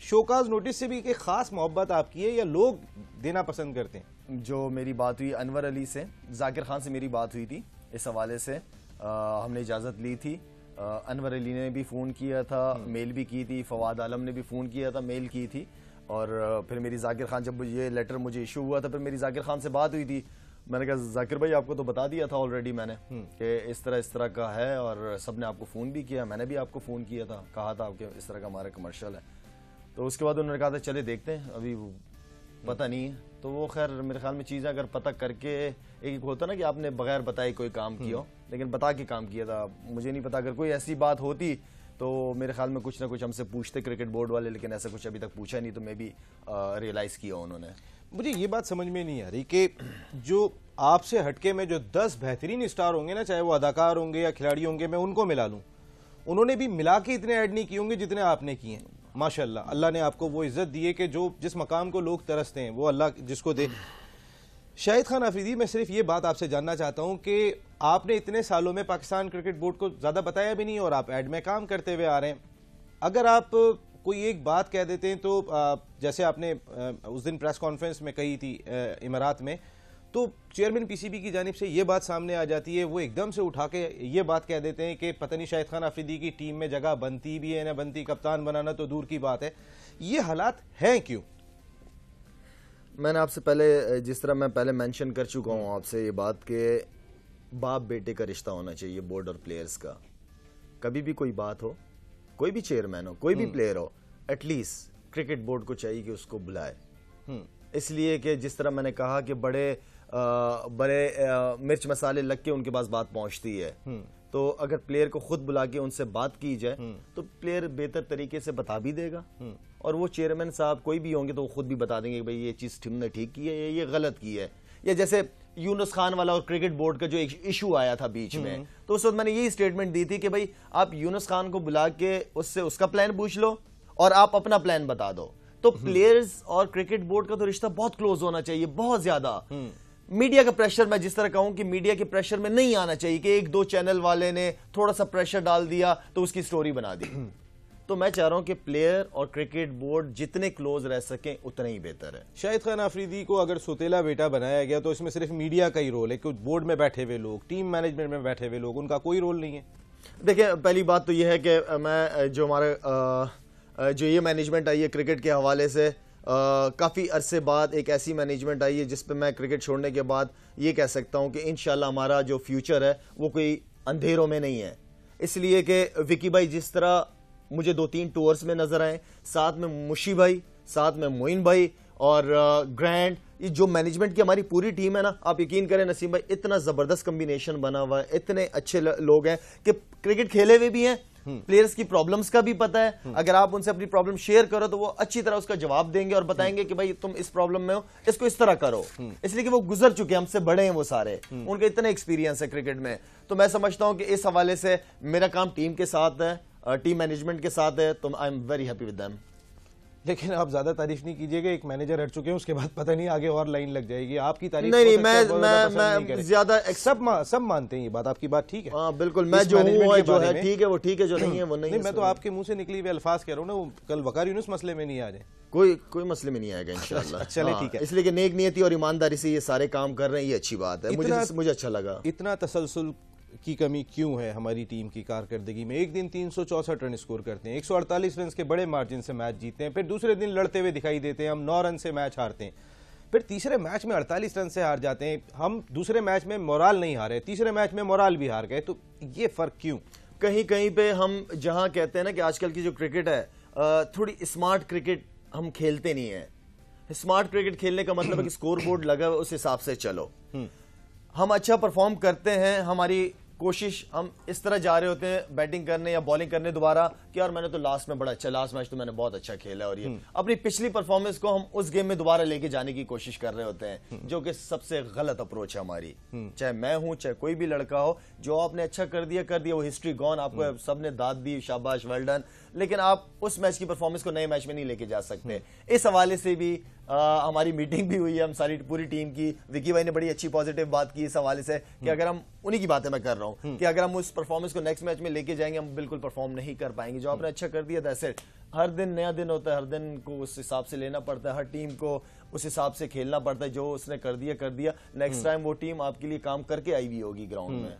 शोकाज नोटिस से भी एक खास मोहब्बत आपकी है या लोग देना पसंद करते हैं? जो मेरी बात हुई अनवर अली से, जाकिर खान से मेरी बात हुई थी इस हवाले से, हमने इजाज़त ली थी। अनवर अली ने भी फ़ोन किया था, मेल भी की थी, फवाद आलम ने भी फ़ोन किया था, मेल की थी। और फिर मेरी जाकिर खान, जब ये लेटर मुझे इशू हुआ था, फिर मेरी जाकिर खान से बात हुई थी। मैंने कहा जाकिर भाई आपको तो बता दिया था ऑलरेडी मैंने कि इस तरह का है और सब ने आपको फ़ोन भी किया, मैंने भी आपको फ़ोन किया था, कहा था आपके इस तरह का हमारा कमर्शियल है। तो उसके बाद उन्होंने कहा था चले देखते हैं, अभी पता नहीं है। तो वो खैर मेरे ख्याल में चीज़ अगर पता करके, एक होता ना कि आपने बगैर बताए कोई काम किया हो, लेकिन बता के काम किया था। मुझे नहीं पता, अगर कोई ऐसी बात होती तो मेरे ख्याल में कुछ ना कुछ हमसे पूछते क्रिकेट बोर्ड वाले, लेकिन ऐसा कुछ अभी तक पूछा नहीं, तो मैं भी रियलाइज़ किया उन्होंने। मुझे ये बात समझ में नहीं आ रही कि जो आपसे हटके में जो 10 बेहतरीन स्टार होंगे ना, चाहे वो अदाकार होंगे या खिलाड़ी होंगे, मैं उनको मिला लूँ, उन्होंने भी मिला के इतने ऐड नहीं किए होंगे जितने आपने किए हैं। माशाल्लाह, अल्लाह ने आपको वो इज्जत दी है कि जो जिस मकाम को लोग तरसते हैं वो अल्लाह जिसको दे। शाहिद खान अफरीदी, मैं सिर्फ ये बात आपसे जानना चाहता हूं कि आपने इतने सालों में पाकिस्तान क्रिकेट बोर्ड को ज्यादा बताया भी नहीं और आप एड में काम करते हुए आ रहे हैं। अगर आप कोई एक बात कह देते हैं तो जैसे आपने उस दिन प्रेस कॉन्फ्रेंस में कही थी इमारात में, तो चेयरमैन पीसीबी की जानिब से ये बात सामने आ जाती है, वो एकदम से उठा के ये बात कह देते हैं कि पता नहीं शाहिद खान अफरीदी की टीम में जगह बनती भी है ना बनती, कप्तान बनाना तो दूर की बात है। ये हालात हैं क्यों? मैंने आपसे पहले, जिस तरह मैं पहले मेंशन कर चुका हूं आपसे ये बात कि बाप बेटे का रिश्ता होना चाहिए बोर्ड और प्लेयर्स का। कभी भी कोई बात हो, कोई भी चेयरमैन हो, कोई भी प्लेयर हो, एटलीस्ट क्रिकेट बोर्ड को चाहिए कि उसको बुलाए। इसलिए कि जिस तरह मैंने कहा कि बड़े मिर्च मसाले लग के उनके पास बात पहुंचती है, तो अगर प्लेयर को खुद बुला के उनसे बात की जाए तो प्लेयर बेहतर तरीके से बता भी देगा, और वो चेयरमैन साहब कोई भी होंगे तो वो खुद भी बता देंगे कि भाई ये चीज तुमने ठीक की है, ये गलत की है। या जैसे यूनुस खान वाला और क्रिकेट बोर्ड का जो एक इशू आया था बीच में, तो उस वक्त मैंने यही स्टेटमेंट दी थी कि भाई आप यूनुस खान को बुला के उससे उसका प्लान पूछ लो और आप अपना प्लान बता दो। तो प्लेयर्स और क्रिकेट बोर्ड का तो रिश्ता बहुत क्लोज होना चाहिए, बहुत ज्यादा। मीडिया का प्रेशर, मैं जिस तरह कहूं कि मीडिया के प्रेशर में नहीं आना चाहिए कि एक दो चैनल वाले ने थोड़ा सा प्रेशर डाल दिया तो उसकी स्टोरी बना दी। तो मैं चाह रहा हूं कि प्लेयर और क्रिकेट बोर्ड जितने क्लोज रह सकें उतना ही बेहतर है। शाहिद खान अफरीदी को अगर सोतेला बेटा बनाया गया तो इसमें सिर्फ मीडिया का ही रोल है, कुछ बोर्ड में बैठे हुए लोग, टीम मैनेजमेंट में बैठे हुए लोग, उनका कोई रोल नहीं है। देखिए, पहली बात तो यह है कि मैं जो हमारे जो ये मैनेजमेंट आई है क्रिकेट के हवाले से, काफ़ी अरसे बाद एक ऐसी मैनेजमेंट आई है जिस पे मैं क्रिकेट छोड़ने के बाद ये कह सकता हूं कि इंशाल्लाह हमारा जो फ्यूचर है वो कोई अंधेरों में नहीं है। इसलिए कि विकी भाई जिस तरह मुझे 2-3 टूर्स में नजर आए, साथ में मुशी भाई, साथ में मोइन भाई और ग्रैंड, ये जो मैनेजमेंट की हमारी पूरी टीम है ना, आप यकीन करें नसीम भाई, इतना जबरदस्त कॉम्बिनेशन बना हुआ है, इतने अच्छे लोग हैं कि क्रिकेट खेले हुए भी हैं, प्लेयर्स की प्रॉब्लम्स का भी पता है। अगर आप उनसे अपनी प्रॉब्लम शेयर करो तो वो अच्छी तरह उसका जवाब देंगे और बताएंगे कि भाई तुम इस प्रॉब्लम में हो, इसको इस तरह करो। इसलिए कि वो गुजर चुके हैं, हमसे बड़े हैं वो सारे, उनका इतना एक्सपीरियंस है क्रिकेट में। तो मैं समझता हूं कि इस हवाले से मेरा काम टीम के साथ है, टीम मैनेजमेंट के साथ है, तो I am very happy with them. लेकिन आप ज्यादा तारीफ नहीं कीजिएगा, एक मैनेजर हट चुके हैं, उसके बाद पता नहीं आगे और लाइन लग जाएगी। आपकी तारीफ नहीं, मैं ज्यादा सब मानते हैं ये बात, आपकी बात ठीक है। हाँ बिल्कुल, मैं जो हूँ जो है ठीक है, वो ठीक है, जो नहीं है वो नहीं है। मैं तो आपके मुंह से निकली हुई अल्फाज कह रहा हूँ ना, वो कल वकार यूनुस मसले में नहीं आ जाए, कोई मसले में नहीं आएगा इंशाल्लाह। चले ठीक है। इसलिए कि नेक नियति और ईमानदारी से ये सारे काम कर रहे हैं, ये अच्छी बात है, मुझे अच्छा लगा। इतना तसलसल की कमी क्यों है हमारी टीम की कारकर्दगी में? एक दिन 364 रन स्कोर करते हैं, 148 रन के बड़े मार्जिन से मैच जीतते हैं, फिर दूसरे दिन लड़ते हुए दिखाई देते हैं, हम 9 रन से मैच हारते हैं, फिर तीसरे मैच में 48 रन से हार जाते हैं, हम दूसरे मैच में मोराल नहीं हारे, तीसरे मैच में मोराल भी हार गए। तो ये फर्क क्यों? कहीं कहीं पे हम जहां कहते हैं ना कि आजकल की जो क्रिकेट है थोड़ी स्मार्ट क्रिकेट हम खेलते नहीं है। स्मार्ट क्रिकेट खेलने का मतलब है कि स्कोर बोर्ड लगा हुआ, उस हिसाब से चलो। हम अच्छा परफॉर्म करते हैं, हमारी कोशिश, हम इस तरह जा रहे होते हैं बैटिंग करने या बॉलिंग करने दोबारा कि यार मैंने तो लास्ट में बड़ा अच्छा, लास्ट मैच तो मैंने बहुत अच्छा खेला, और ये अपनी पिछली परफॉर्मेंस को हम उस गेम में दोबारा लेके जाने की कोशिश कर रहे होते हैं, जो कि सबसे गलत अप्रोच है हमारी। चाहे मैं हूं, चाहे कोई भी लड़का हो, जो आपने अच्छा कर दिया, वो हिस्ट्री गॉन, आपको सबने दाद दी, शाबाश, वेल डन, लेकिन आप उस मैच की परफॉर्मेंस को नए मैच में नहीं लेके जा सकते। इस हवाले से भी हमारी मीटिंग भी हुई है, हम सारी पूरी टीम की। विकी भाई ने बड़ी अच्छी पॉजिटिव बात की इस हवाले से कि अगर हम, उन्हीं की बातें मैं कर रहा हूं, कि अगर हम उस परफॉर्मेंस को नेक्स्ट मैच में लेके जाएंगे, हम बिल्कुल परफॉर्म नहीं कर पाएंगे। जो आपने अच्छा कर दिया, दैट्स इट। हर दिन नया दिन होता है, हर दिन को उस हिसाब से लेना पड़ता है, हर टीम को उस हिसाब से खेलना पड़ता है। जो उसने कर दिया, नेक्स्ट टाइम वो टीम आपके लिए काम करके आई भी होगी ग्राउंड में।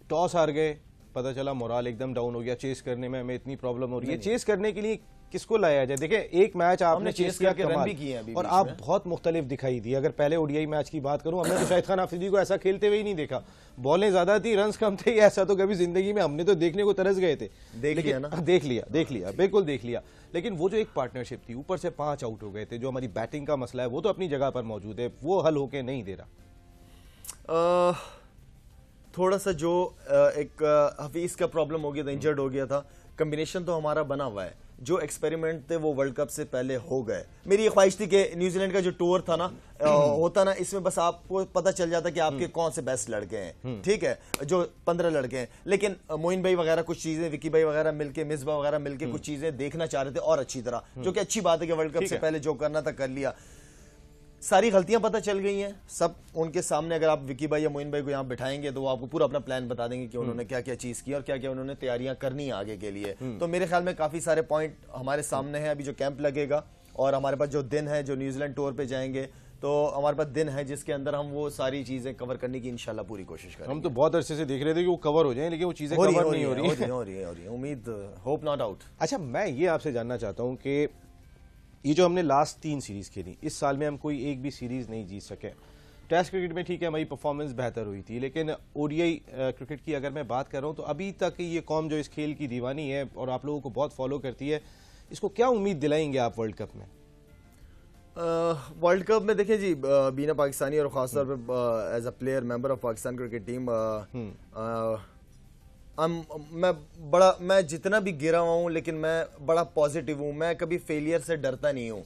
टॉस हार गए, पता चला मोराल एकदम डाउन हो गया, चेस करने में हमें इतनी प्रॉब्लम हो रही है। चेस करने के लिए किसको लाया जाए? देखिए, एक मैच आपने चेस किया, रन भी किए हैं और आप बहुत मुख्तलिफ दिखाई दी। अगर पहले ओडीआई मैच की बात करूं, हमने तो शाहिद खान अफरीदी को ऐसा खेलते हुए ही नहीं देखा। बॉलें ज्यादा थी, रन्स कम थे, ऐसा तो कभी जिंदगी में हमने तो देखने को तरस गए थे। देख लिया, बिल्कुल देख लिया। लेकिन वो जो एक पार्टनरशिप थी, ऊपर से 5 आउट हो गए थे, जो हमारी बैटिंग का मसला है वो तो अपनी जगह पर मौजूद है, वो हल होके नहीं दे रहा। थोड़ा सा जो एक हफीज का प्रॉब्लम हो गया था, इंजर्ड हो गया था, कॉम्बिनेशन तो हमारा बना हुआ है। जो एक्सपेरिमेंट थे वो वर्ल्ड कप से पहले हो गए। मेरी ये ख्वाहिश थी कि न्यूजीलैंड का जो टूर था ना, होता ना, इसमें बस आपको पता चल जाता कि आपके कौन से बेस्ट लड़के हैं, ठीक है, जो 15 लड़के हैं। लेकिन मोइन भाई वगैरह कुछ चीजें, विकी भाई वगैरह मिलके, मिसबा वगैरह मिलके कुछ चीजें देखना चाह रहे थे और अच्छी तरह, जो कि अच्छी बात है कि वर्ल्ड कप से पहले जो करना था कर लिया। सारी गलतियां पता चल गई हैं सब उनके सामने। अगर आप विकी भाई या मोइन भाई को यहाँ बिठाएंगे तो वो आपको पूरा अपना प्लान बता देंगे कि उन्होंने क्या क्या चीज की और क्या क्या उन्होंने तैयारियां करनी है आगे के लिए। तो मेरे ख्याल में काफी सारे पॉइंट हमारे सामने हैं। अभी जो कैंप लगेगा और हमारे पास जो दिन है, जो न्यूजीलैंड टूर पे जाएंगे, तो हमारे पास दिन है जिसके अंदर हम वो सारी चीजें कवर करने की इंशाल्लाह पूरी कोशिश करेंगे। हम तो बहुत अरसे से देख रहे थे कि वो कवर हो जाए, लेकिन वो चीजें कवर नहीं हो रही है। उम्मीद, होप नॉट आउट। अच्छा, मैं ये आपसे जानना चाहता हूँ कि ये जो हमने लास्ट 3 सीरीज खेली, इस साल में हम कोई एक भी सीरीज नहीं जीत सके। टेस्ट क्रिकेट में ठीक है हमारी परफॉर्मेंस बेहतर हुई थी, लेकिन ओडीआई क्रिकेट की अगर मैं बात कर रहा हूँ तो अभी तक ये कौम जो इस खेल की दीवानी है और आप लोगों को बहुत फॉलो करती है, इसको क्या उम्मीद दिलाएंगे आप वर्ल्ड कप में? वर्ल्ड कप में देखिए जी, बीना पाकिस्तानी और खासतौर पे as a player member of Pakistan cricket team, मैं जितना भी गिरा हुआ हूँ लेकिन मैं बड़ा पॉजिटिव हूँ। मैं कभी फेलियर से डरता नहीं हूँ।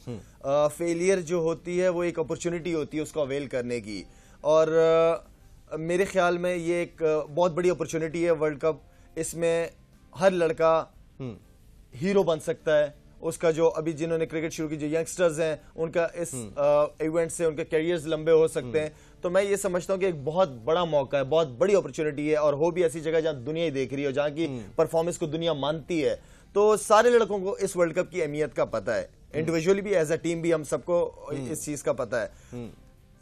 फेलियर जो होती है वो एक अपॉर्चुनिटी होती है उसको अवेल करने की, और मेरे ख्याल में ये एक बहुत बड़ी अपॉर्चुनिटी है वर्ल्ड कप। इसमें हर लड़का हीरो बन सकता है। उसका जो अभी जिन्होंने क्रिकेट शुरू की, जो यंगस्टर्स हैं, उनका इस इवेंट से उनके करियर्स लंबे हो सकते हैं। तो मैं ये समझता हूँ कि एक बहुत बड़ा मौका है, बहुत बड़ी अपॉर्चुनिटी है, और हो भी ऐसी जगह जहां दुनिया ही देख रही है, जहां की परफॉर्मेंस को दुनिया मानती है। तो सारे लड़कों को इस वर्ल्ड कप की अहमियत का पता है, इंडिविजुअली भी एज अ टीम भी हम सबको इस चीज का पता है।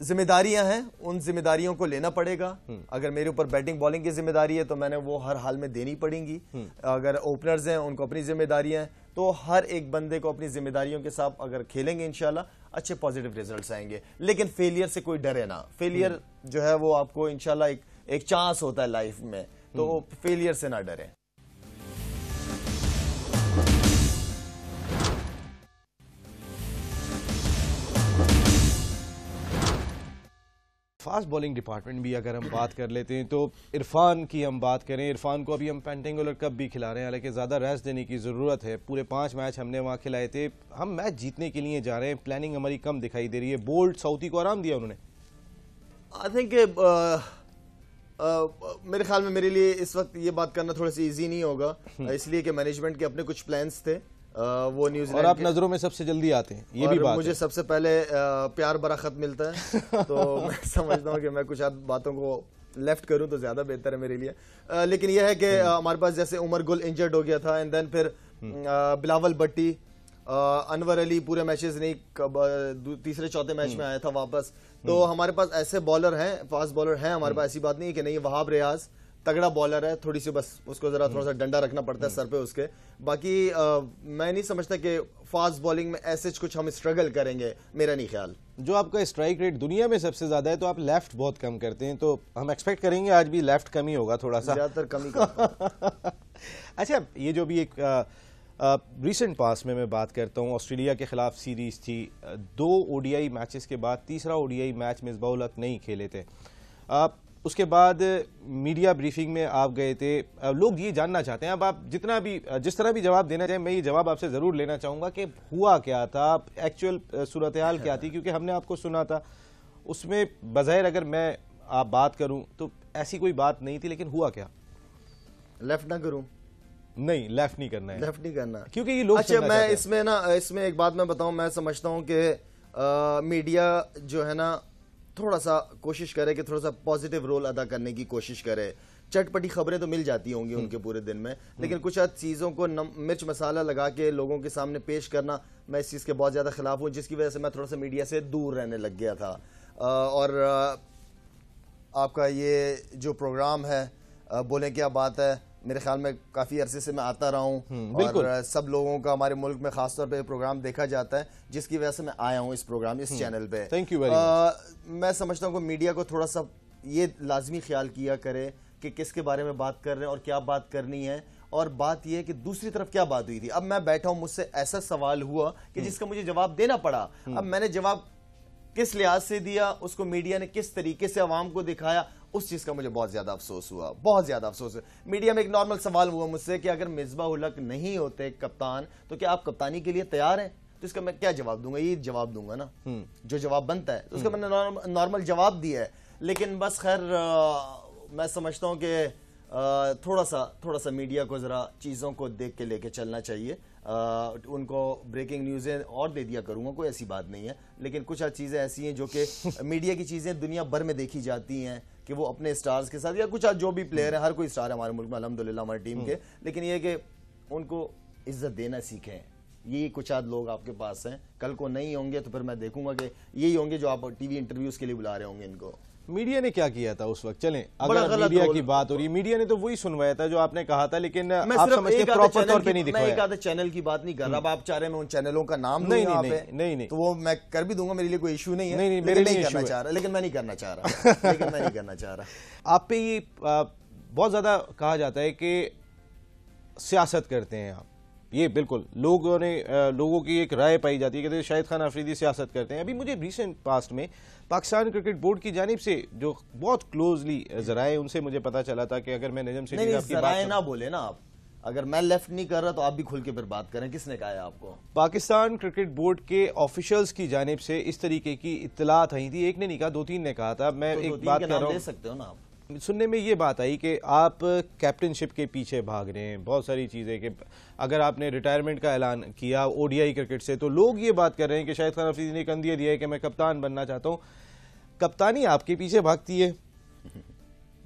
जिम्मेदारियां हैं, उन जिम्मेदारियों को लेना पड़ेगा। अगर मेरे ऊपर बैटिंग बॉलिंग की जिम्मेदारी है तो मैंने वो हर हाल में देनी पड़ेगी। अगर ओपनर्स हैं उनको अपनी जिम्मेदारियां हैं, तो हर एक बंदे को अपनी जिम्मेदारियों के साथ अगर खेलेंगे इंशाल्लाह अच्छे पॉजिटिव रिजल्ट्स आएंगे। लेकिन फेलियर से कोई डरे ना। फेलियर जो है वो आपको इंशाल्लाह एक चांस होता है लाइफ में, तो फेलियर से ना डरे। फास्ट बॉलिंग डिपार्टमेंट भी अगर हम बात कर लेते हैं तो इरफान की हम बात करें, इरफान को अभी हम पेंटेंगुलर कप भी खिला रहे हैं, हालांकि ज़्यादा रेस्ट देने की ज़रूरत है। पूरे 5 मैच हमने वहाँ खिलाए थे। हम मैच जीतने के लिए जा रहे हैं, प्लानिंग हमारी कम दिखाई दे रही है। बोल्ट साउथी को आराम दिया उन्होंने। आई थिंक मेरे ख्याल में मेरे लिए इस वक्त ये बात करना थोड़ा सा इजी नहीं होगा, इसलिए कि मैनेजमेंट के अपने कुछ प्लान्स थे। वो न्यूजीलैंड और आप नजरों में सबसे जल्दी आते हैं, ये भी बात मुझे सबसे पहले प्यार भरा खत मिलता है तो मैं समझता हूँ कि मैं कुछ बातों को लेफ्ट करूं तो ज्यादा बेहतर है मेरे लिए। लेकिन यह है कि हमारे पास जैसे उमर गुल इंजर्ड हो गया था, एंड देन फिर बिलावल भट्टी, अनवर अली पूरे मैचेस नहीं, तीसरे चौथे मैच में आया था वापस। तो हमारे पास ऐसे बॉलर हैं, फास्ट बॉलर हैं हमारे पास, ऐसी बात नहीं है कि नहीं। वहाब रियाज तगड़ा बॉलर है, थोड़ी सी बस उसको जरा थोड़ा सा डंडा रखना पड़ता है सर पे उसके। बाकी मैं नहीं समझता कि फास्ट बॉलिंग में ऐसे कुछ हम स्ट्रगल करेंगे, मेरा नहीं ख्याल। जो आपका स्ट्राइक रेट दुनिया में सबसे ज्यादा है, तो आप लेफ्ट बहुत कम करते हैं, तो हम एक्सपेक्ट करेंगे आज भी लेफ्ट कम ही होगा थोड़ा सा, ज्यादातर कम ही करता। अच्छा, ये जो भी एक रिसेंट पास में मैं बात करता हूँ, ऑस्ट्रेलिया के खिलाफ सीरीज थी, 2 ओडीआई मैचेस के बाद तीसरा ओडीआई मैच मिसबाह-उल हक नहीं खेले थे। उसके बाद मीडिया ब्रीफिंग में आप गए थे। लोग ये जानना चाहते हैं, अब आप जिस तरह भी जवाब देना चाहें, मैं ये जवाब आपसे जरूर लेना चाहूंगा कि हुआ क्या था, एक्चुअल सूरत हाल क्या थी, क्योंकि हमने आपको सुना था उसमें बज़ाहिर अगर मैं आप बात करूं तो ऐसी कोई बात नहीं थी, लेकिन हुआ क्या? लेफ्ट ना करूं? नहीं, लेफ्ट नहीं करना है, लेफ्ट नहीं करना, क्योंकि ये लोग अच्छा मैं इसमें एक बात मैं बताऊं, मैं समझता हूं कि मीडिया जो है ना थोड़ा सा कोशिश करे कि थोड़ा सा पॉजिटिव रोल अदा करने की कोशिश करे। चटपटी खबरें तो मिल जाती होंगी उनके पूरे दिन में, लेकिन कुछ चीज़ों को मिर्च मसाला लगा के लोगों के सामने पेश करना, मैं इस चीज़ के बहुत ज़्यादा खिलाफ हूँ, जिसकी वजह से मैं थोड़ा सा मीडिया से दूर रहने लग गया था। और आपका ये जो प्रोग्राम है बोले क्या बात है, मेरे ख्याल में काफी अरसे से मैं आता रहा हूँ, और सब लोगों का हमारे मुल्क में खासतौर पे प्रोग्राम देखा जाता है, जिसकी वजह से मैं आया हूँ इस प्रोग्राम, इस चैनल पे। Thank you very much. मैं समझता हूँ कि मीडिया को थोड़ा सा ये लाजमी ख्याल किया करे कि किसके बारे में बात कर रहे हैं और क्या बात करनी है, और बात यह है कि दूसरी तरफ क्या बात हुई थी। अब मैं बैठा हूं, मुझसे ऐसा सवाल हुआ कि जिसका मुझे जवाब देना पड़ा। अब मैंने जवाब किस लिहाज से दिया, उसको मीडिया ने किस तरीके से अवाम को दिखाया, उस चीज का मुझे बहुत ज्यादा अफसोस हुआ, बहुत ज्यादा अफसोस है। मीडिया में एक नॉर्मल सवाल हुआ मुझसे कि अगर मिसबाह-उल हक नहीं होते कप्तान तो क्या आप कप्तानी के लिए तैयार हैं? तो इसका मैं क्या जवाब दूंगा? ये जवाब दूंगा ना जो जवाब बनता है, तो उसका मैंने नॉर्मल जवाब दिया है। लेकिन बस खैर मैं समझता हूं कि थोड़ा सा मीडिया को ज़रा चीज़ों को देख के लेके चलना चाहिए। उनको ब्रेकिंग न्यूज़ें और दे दिया करूँगा, कोई ऐसी बात नहीं है, लेकिन कुछ चीज़ें ऐसी हैं जो कि मीडिया की चीज़ें दुनिया भर में देखी जाती हैं कि वो अपने स्टार्स के साथ, या कुछ जो भी प्लेयर है, हर कोई स्टार है हमारे मुल्क में अल्हम्दुलिल्लाह हमारी टीम के, लेकिन ये कि उनको इज्जत देना सीखें। ये कुछ आध लोग आपके पास हैं, कल को नहीं होंगे तो फिर मैं देखूंगा कि यही होंगे जो आप टीवी इंटरव्यूज के लिए बुला रहे होंगे इनको। मीडिया ने क्या किया था उस वक्त? चलें, अगर मीडिया की बात हो रही है, मीडिया ने तो वही सुनवाया था जो आपने कहा था, लेकिन आप समझते प्रॉपर तौर पे नहीं दिखाया। मैं एक आधा चैनल की बात नहीं कर रहा, अब आप चाह रहे हैं मैं उन चैनलों का नाम नहीं नहीं, तो वो मैं कर भी दूंगा, मेरे लिए कोई इशू नहीं है। नहीं, मेरे लिए करना चाह रहा, लेकिन मैं नहीं करना चाह रहा। आप पे ये बहुत ज्यादा कहा जाता है कि सियासत करते हैं आप, ये बिल्कुल लोगों की एक राय पाई जाती है कि शाहिद खान अफरीदी सियासत करते हैं। अभी मुझे रिसेंट पास्ट में पाकिस्तान क्रिकेट बोर्ड की जानिब से जो बहुत क्लोजली जराए, उनसे मुझे पता चला था कि अगर मैं नजम सिटी की बात ना बोले ना आप, अगर मैं लेफ्ट नहीं कर रहा तो आप भी खुल के फिर बात करें। किसने कहा है आपको? पाकिस्तान क्रिकेट बोर्ड के ऑफिशियल्स की जानिब से इस तरीके की इत्तलात आई थी। एक ने नहीं कहा, 2-3 ने कहा था। मैं एक बात कर रहा हूं, ले सकते हो ना आप। सुनने में ये बात आई कि आप कैप्टनशिप के पीछे भाग रहे हैं, बहुत सारी चीजें, कि अगर आपने रिटायरमेंट का ऐलान किया ओडीआई क्रिकेट से तो लोग ये बात कर रहे हैं कि शाहिद खान अफरीदी ने कंदिया दिया है कि मैं कप्तान बनना चाहता हूं। कप्तानी आपके पीछे भागती है,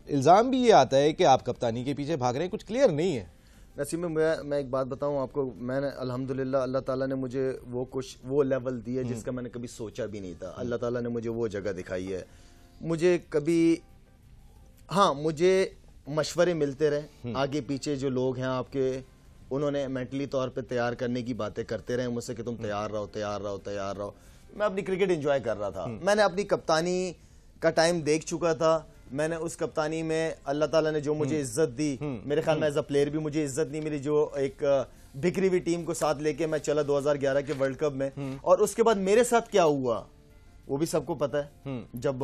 इल्जाम भी ये आता है कि आप कप्तानी के पीछे भाग रहे हैं, कुछ क्लियर नहीं है। नसीम, मैं एक बात बताऊं आपको, मैंने अल्हम्दुलिल्लाह अल्लाह ताला ने मुझे वो लेवल दिया जिसका मैंने कभी सोचा भी नहीं था। अल्लाह ताला ने मुझे वो जगह दिखाई है। मुझे कभी मुझे मशवरे मिलते रहे, आगे पीछे जो लोग हैं आपके, उन्होंने मेंटली तौर पे तैयार करने की बातें करते रहे मुझसे कि तुम तैयार रहो। मैं अपनी क्रिकेट एंजॉय कर रहा था। मैंने अपनी कप्तानी का टाइम देख चुका था। मैंने उस कप्तानी में अल्लाह ताला ने जो मुझे इज्जत दी, मेरे ख्याल में एज अ प्लेयर भी मुझे इज्जत नहीं मिली, जो एक बिखरी हुई टीम को साथ लेके मैं चला 2011 के वर्ल्ड कप में। और उसके बाद मेरे साथ क्या हुआ वो भी सबको पता है। जब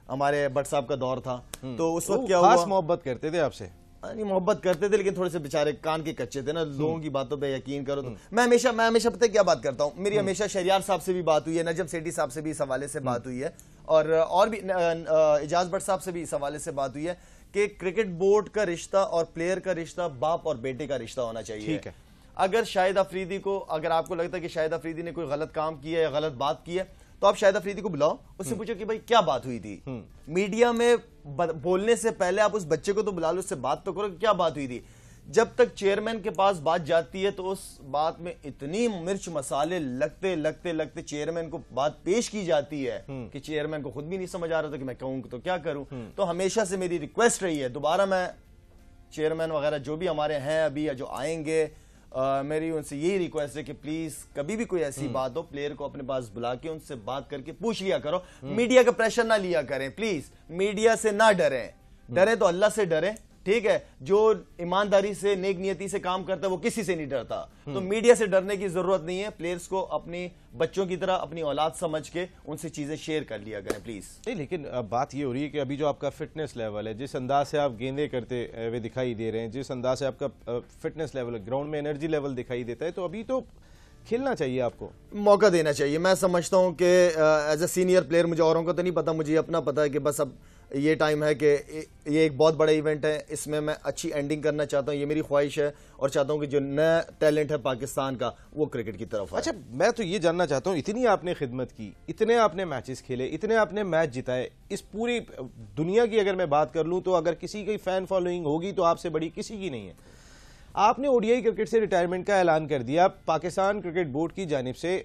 हमारे भट्ट साहब का दौर था तो उस वक्त क्या हुआ, खास मोहब्बत करते थे आपसे। नहीं, मोहब्बत करते थे लेकिन थोड़े से बेचारे कान के कच्चे थे ना, लोगों की बातों पे यकीन करो तो मैं हमेशा पता है क्या बात करता हूँ, मेरी हमेशा शहरियार साहब से भी बात हुई है, नजम सेठी साहब से भी इस हवाले से बात हुई है, और भी इजाज भट्ट साहब से भी इस हवाले से बात हुई है कि क्रिकेट बोर्ड का रिश्ता और प्लेयर का रिश्ता बाप और बेटे का रिश्ता होना चाहिए। ठीक है, अगर शाहिद अफरीदी को, अगर आपको लगता है कि शाहिद अफरीदी ने कोई गलत काम किया या गलत बात की है तो आप शाहिद अफरीदी को बुलाओ, उससे पूछो कि भाई क्या बात हुई थी। मीडिया में बोलने से पहले आप उस बच्चे को तो बुला लो, उससे बात तो करो कि क्या बात हुई थी। जब तक चेयरमैन के पास बात जाती है तो उस बात में इतनी मिर्च मसाले लगते चेयरमैन को बात पेश की जाती है कि चेयरमैन को खुद भी नहीं समझ आ रहा था कि मैं कहूं तो क्या करूं। तो हमेशा से मेरी रिक्वेस्ट रही है, दोबारा मैं चेयरमैन वगैरह जो भी हमारे हैं अभी या जो आएंगे, मेरी उनसे यही रिक्वेस्ट है कि प्लीज कभी भी कोई ऐसी बात हो, प्लेयर को अपने पास बुला के उनसे बात करके पूछ लिया करो। मीडिया का प्रेशर ना लिया करें प्लीज, मीडिया से ना डरें तो अल्लाह से डरें, ठीक है। जो ईमानदारी से नेक नियति से काम करता है वो किसी से नहीं डरता, तो मीडिया से डरने की जरूरत नहीं है। प्लेयर्स को अपनी बच्चों की तरह अपनी औलाद समझ के उनसे चीजें शेयर कर लिया करें प्लीज। नहीं, लेकिन अब बात ये हो रही है कि अभी जो आपका फिटनेस लेवल है, जिस अंदाज से आप गेंदे करते हुए दिखाई दे रहे हैं, जिस अंदाज से आपका फिटनेस लेवल, ग्राउंड में एनर्जी लेवल दिखाई देता है, तो अभी तो खेलना चाहिए, आपको मौका देना चाहिए। मैं समझता हूं कि एज ए सीनियर प्लेयर, मुझे औरों को तो नहीं पता, मुझे अपना पता है कि बस अब ये टाइम है कि ये एक बहुत बड़ा इवेंट है, इसमें मैं अच्छी एंडिंग करना चाहता हूं, ये मेरी ख्वाहिश है, और चाहता हूं कि जो नया टैलेंट है पाकिस्तान का वो क्रिकेट की तरफ आए। अच्छा, मैं तो ये जानना चाहता हूं, इतनी आपने खिदमत की, इतने आपने मैचेस खेले, इतने आपने मैच जिताए, इस पूरी दुनिया की अगर मैं बात कर लूं तो अगर किसी की फैन फॉलोइंग होगी तो आपसे बड़ी किसी की नहीं है। आपने ओडीआई क्रिकेट से रिटायरमेंट का ऐलान कर दिया। पाकिस्तान क्रिकेट बोर्ड की जानिब से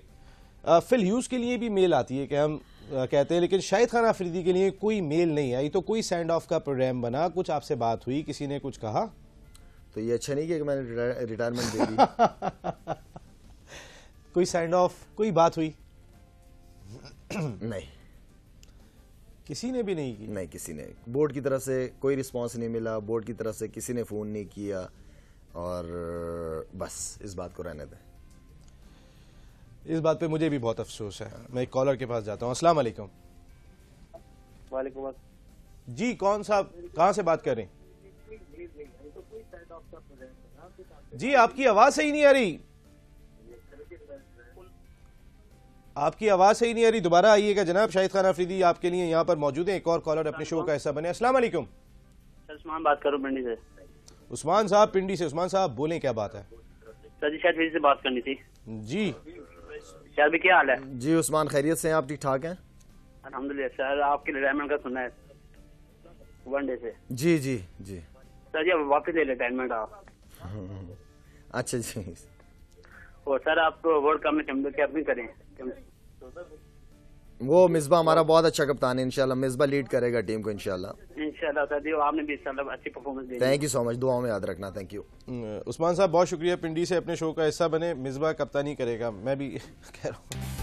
फिल ह्यूज के लिए भी मेल आती है कि हम कहते हैं, लेकिन शाहिद खान अफरीदी के लिए कोई मेल नहीं आई। तो कोई सेंड ऑफ का प्रोग्राम बना, कुछ आपसे बात हुई, किसी ने कुछ कहा? तो ये अच्छा नहीं कि मैंने रिटायरमेंट दे दी। कोई सेंड ऑफ, कोई बात हुई? नहीं, किसी ने भी नहीं की। नहीं, किसी ने, बोर्ड की तरफ से कोई रिस्पांस नहीं मिला, बोर्ड की तरफ से किसी ने फोन नहीं किया, और बस इस बात को रहने दें। इस बात पे मुझे भी बहुत अफसोस है। मैं एक कॉलर के पास जाता हूँ। अस्सलाम वालेकुम। वालेकुम जी, कौन साहब, कहाँ से बात कर रहे हैं? जी, आपकी आवाज सही नहीं आ रही, आपकी आवाज सही नहीं आ रही, दोबारा आइएगा जनाब। शाहिद खान अफरीदी आपके लिए यहाँ पर मौजूद है। एक और कॉलर अपने शो का हिस्सा बने। अस्सलाम वालेकुम। उस्मान बात करूँ पिंडी से। उस्मान साहब पिंडी से। उस्मान साहब बोलें, क्या बात है? सर जी शायद से बात करनी थी। जी सर भी क्या हाल है? जी उस्मान, खैरियत से हैं आप? ठीक ठाक हैं? अल्हम्दुलिल्लाह सर, आपके रिटायरमेंट का सुना है वनडे से। जी जी जी। सर जी अब वापस ले रिटायरमेंट आप। अच्छा जी। और सर आप वर्ल्ड कप में क्या भी करें। वो मिसबा हमारा बहुत अच्छा कप्तान है, इंशाल्लाह मिसबा लीड करेगा टीम को इंशाल्लाह। इंशाल्लाह सर जी, आपने भी इंशाल्लाह अच्छी performance the. Thank you so much, दुआओं में याद रखना। थैंक यू उस्मान साहब, बहुत शुक्रिया, पिंडी से अपने शो का हिस्सा बने। मिसबा कप्तानी करेगा, मैं भी कह रहा हूँ।